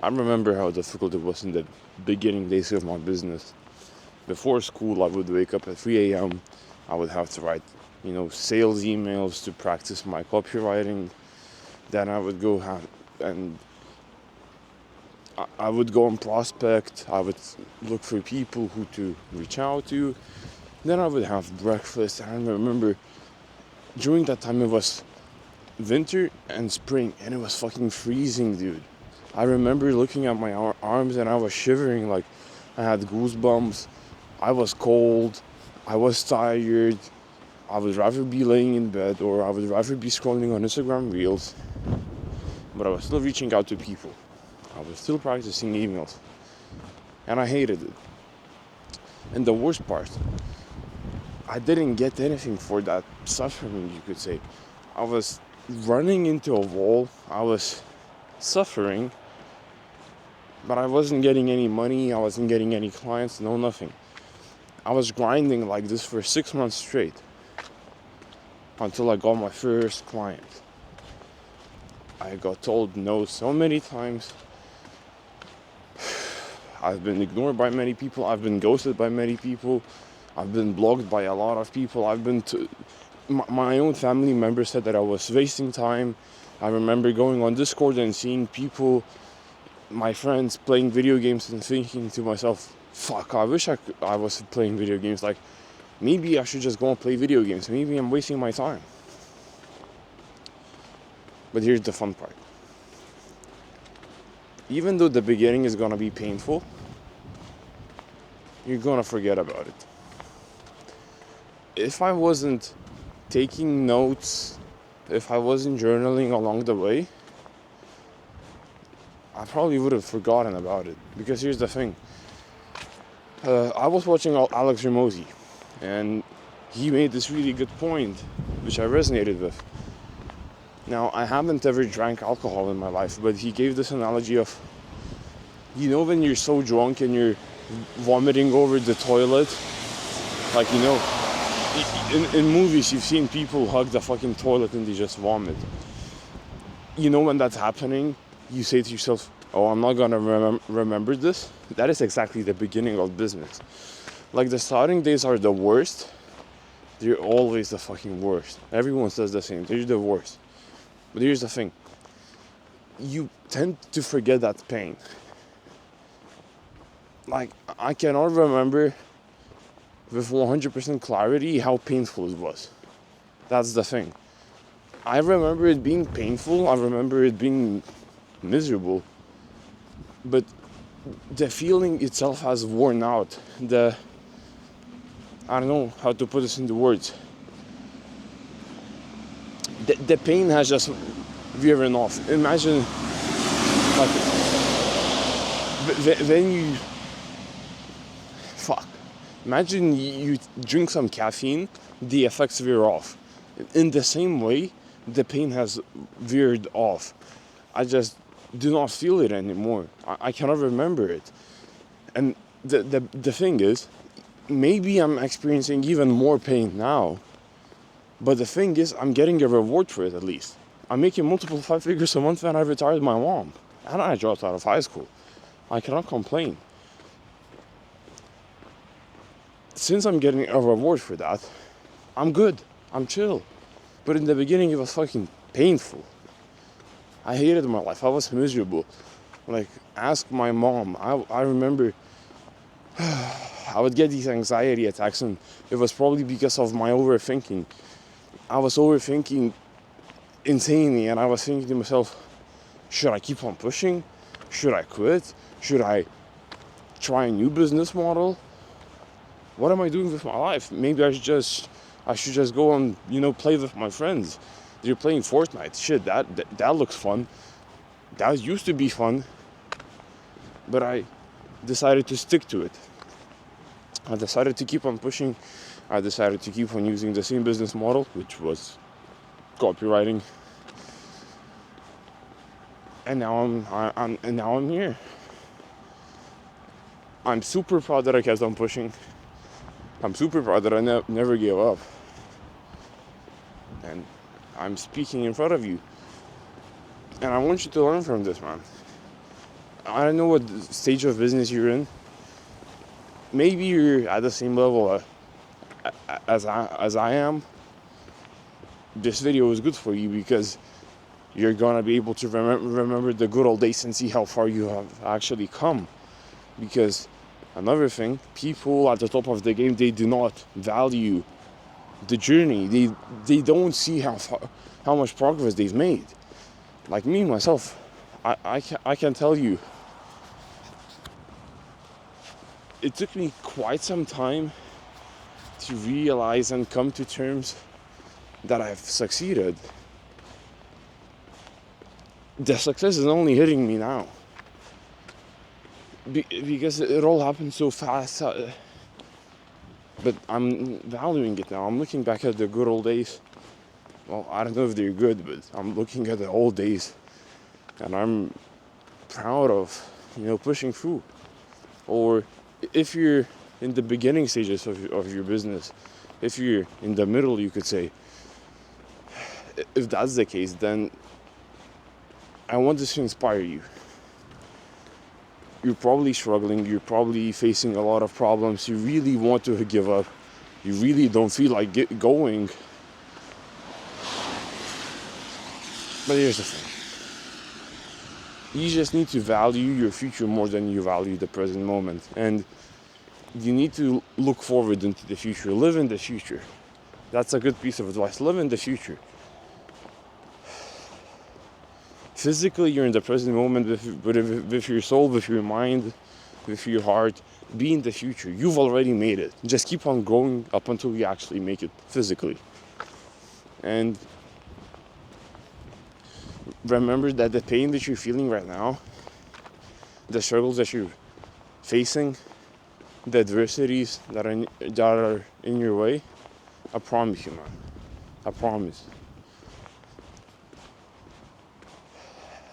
I remember how difficult it was in the beginning days of my business. Before school, I would wake up at 3 a.m. I would have to write, sales emails to practice my copywriting. Then I would go and I would go and prospect. I would look for people who to reach out to. Then I would have breakfast. And I remember during that time it was winter and spring, and it was fucking freezing, dude. I remember looking at my arms and I was shivering, like I had goosebumps. I was cold. I was tired. I would rather be laying in bed, or I would rather be scrolling on Instagram Reels. But I was still reaching out to people. I was still practicing emails. And I hated it. And the worst part, I didn't get anything for that suffering, you could say. I was running into a wall. I was suffering, but I wasn't getting any money. I wasn't getting any clients, no nothing. I was grinding like this for 6 months straight until I got my first client. I got told no so many times. I've been ignored by many people. I've been ghosted by many people. I've been blocked by a lot of people. My own family members said that I was wasting time. I remember going on Discord and seeing people, my friends, playing video games and thinking to myself, fuck, I wish I was playing video games. Like, maybe I should just go and play video games. Maybe I'm wasting my time. But here's the fun part. Even though the beginning is gonna be painful, you're gonna forget about it. If I wasn't taking notes, if I wasn't journaling along the way, I probably would have forgotten about it. Because here's the thing. I was watching Alex Hormozi, and he made this really good point, which I resonated with. Now, I haven't ever drank alcohol in my life, but he gave this analogy of, when you're so drunk and you're vomiting over the toilet, like, in movies you've seen people hug the fucking toilet and they just vomit. When that's happening, you say to yourself, oh, I'm not gonna remember this. That is exactly the beginning of business. Like, the starting days are the worst. They're always the fucking worst. Everyone says the same. They're the worst. But here's the thing. You tend to forget that pain. Like, I cannot remember with 100% clarity how painful it was. That's the thing. I remember it being painful. I remember it being miserable. But the feeling itself has worn out. I don't know how to put this into words. The pain has just wearing off. Imagine, like, when you... Fuck. Imagine you drink some caffeine, the effects wear off. In the same way, the pain has veered off. I just do not feel it anymore. I cannot remember it. And the thing is, maybe I'm experiencing even more pain now. But the thing is, I'm getting a reward for it at least. I'm making multiple 5 figures a month when I retired my mom. And I dropped out of high school. I cannot complain. Since I'm getting a reward for that, I'm good. I'm chill. But in the beginning, it was fucking painful. I hated my life. I was miserable. Like, ask my mom. I remember I would get these anxiety attacks, and it was probably because of my overthinking. I was overthinking insanely, and I was thinking to myself, should I keep on pushing? Should I quit? Should I try a new business model? What am I doing with my life? Maybe I should just go and, play with my friends. They're playing Fortnite. Shit, that looks fun. That used to be fun. But I decided to stick to it. I decided to keep on pushing. I decided to keep on using the same business model, which was copywriting. And now I'm here. I'm super proud that I kept on pushing. I'm super proud that I never gave up. And I'm speaking in front of you. And I want you to learn from this, man. I don't know what stage of business you're in. Maybe you're at the same level as I am. This video is good for you because you're gonna be able to remember the good old days and see how far you have actually come. Because another thing, people at the top of the game, they do not value the journey. They don't see how much progress they've made. Like me myself, I can tell you, it took me quite some time to realize and come to terms that I've succeeded. The success is only hitting me now. Because it all happened so fast. But I'm valuing it now. I'm looking back at the good old days. Well, I don't know if they're good, but I'm looking at the old days. And I'm proud of, pushing through. Or if you're in the beginning stages of your business, if you're in the middle, you could say, if that's the case, then I want this to inspire you. You're probably struggling, you're probably facing a lot of problems, you really want to give up, you really don't feel like going. But here's the thing. You just need to value your future more than you value the present moment. And you need to look forward into the future, live in the future. That's a good piece of advice, live in the future. Physically, you're in the present moment with your soul, with your mind, with your heart. Be in the future. You've already made it. Just keep on growing up until you actually make it physically. And remember that the pain that you're feeling right now, the struggles that you're facing, the adversities that are in your way, I promise you, man. I promise.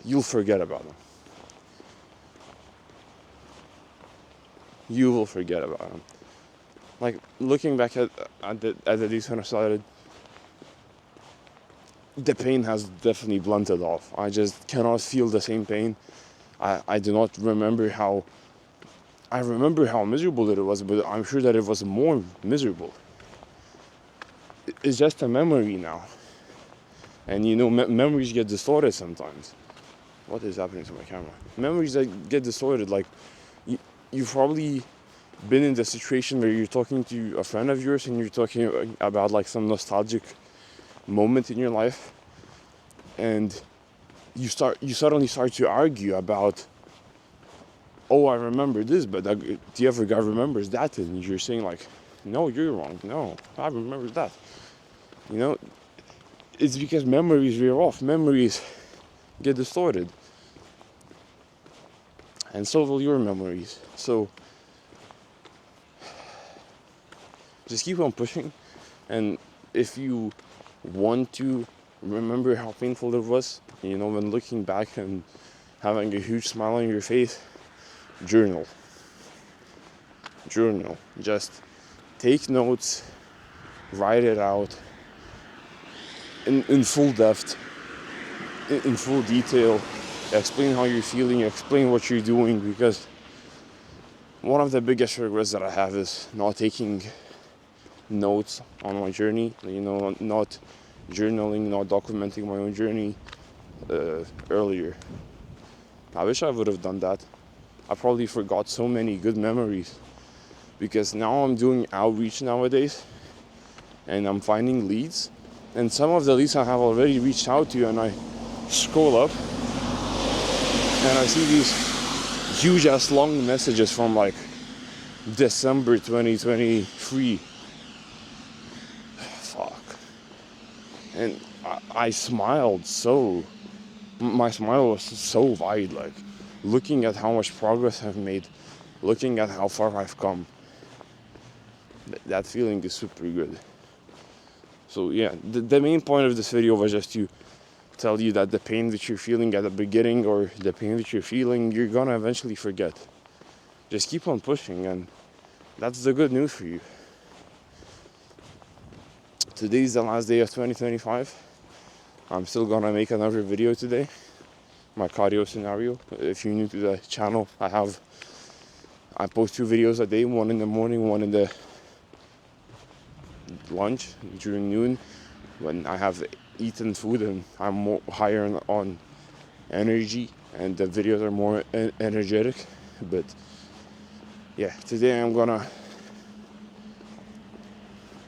You'll forget about them. You will forget about them. Like, looking back at the days when I started, the pain has definitely blunted off. I just cannot feel the same pain. I do not remember how... I remember how miserable it was, but I'm sure that it was more miserable. It's just a memory now. And memories get distorted sometimes. What is happening to my camera? Memories that get distorted, like you've probably been in the situation where you're talking to a friend of yours and you're talking about like some nostalgic moment in your life, and you suddenly start to argue about, oh, I remember this, but the other guy remembers that, and you're saying like, no, you're wrong. No, I remember that. It's because memories veer off. Memories get distorted, and so will your memories. So just keep on pushing, and if you want to remember how painful it was, when looking back and having a huge smile on your face, journal. Just take notes, write it out in full depth, in full detail. Explain how you're feeling, explain what you're doing, because one of the biggest regrets that I have is not taking notes on my journey, not journaling, not documenting my own journey earlier. I wish I would have done that. I probably forgot so many good memories, because now I'm doing outreach nowadays and I'm finding leads, and some of the leads I have already reached out to, and I scroll up and I see these huge ass long messages from like December 2023. Fuck. And I smiled so. My smile was so wide, like looking at how much progress I've made, looking at how far I've come. That feeling is super good. So yeah, the main point of this video was just to tell you that the pain that you're feeling at the beginning, or the pain that you're feeling, you're gonna eventually forget. Just keep on pushing, and that's the good news for you. Today's the last day of 2025. I'm still gonna make another video today. my cardio scenario. If you're new to the channel, I post 2 videos a day, one in the morning, one in the lunch during noon, when I have eaten food and I'm more higher on energy, and the videos are more energetic. But yeah, today I'm gonna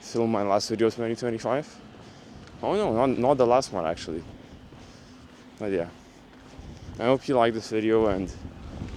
film my last video 2025. Oh no, not the last one actually. But yeah, I hope you like this video and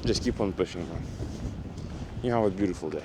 just keep on pushing, man. You have a beautiful day.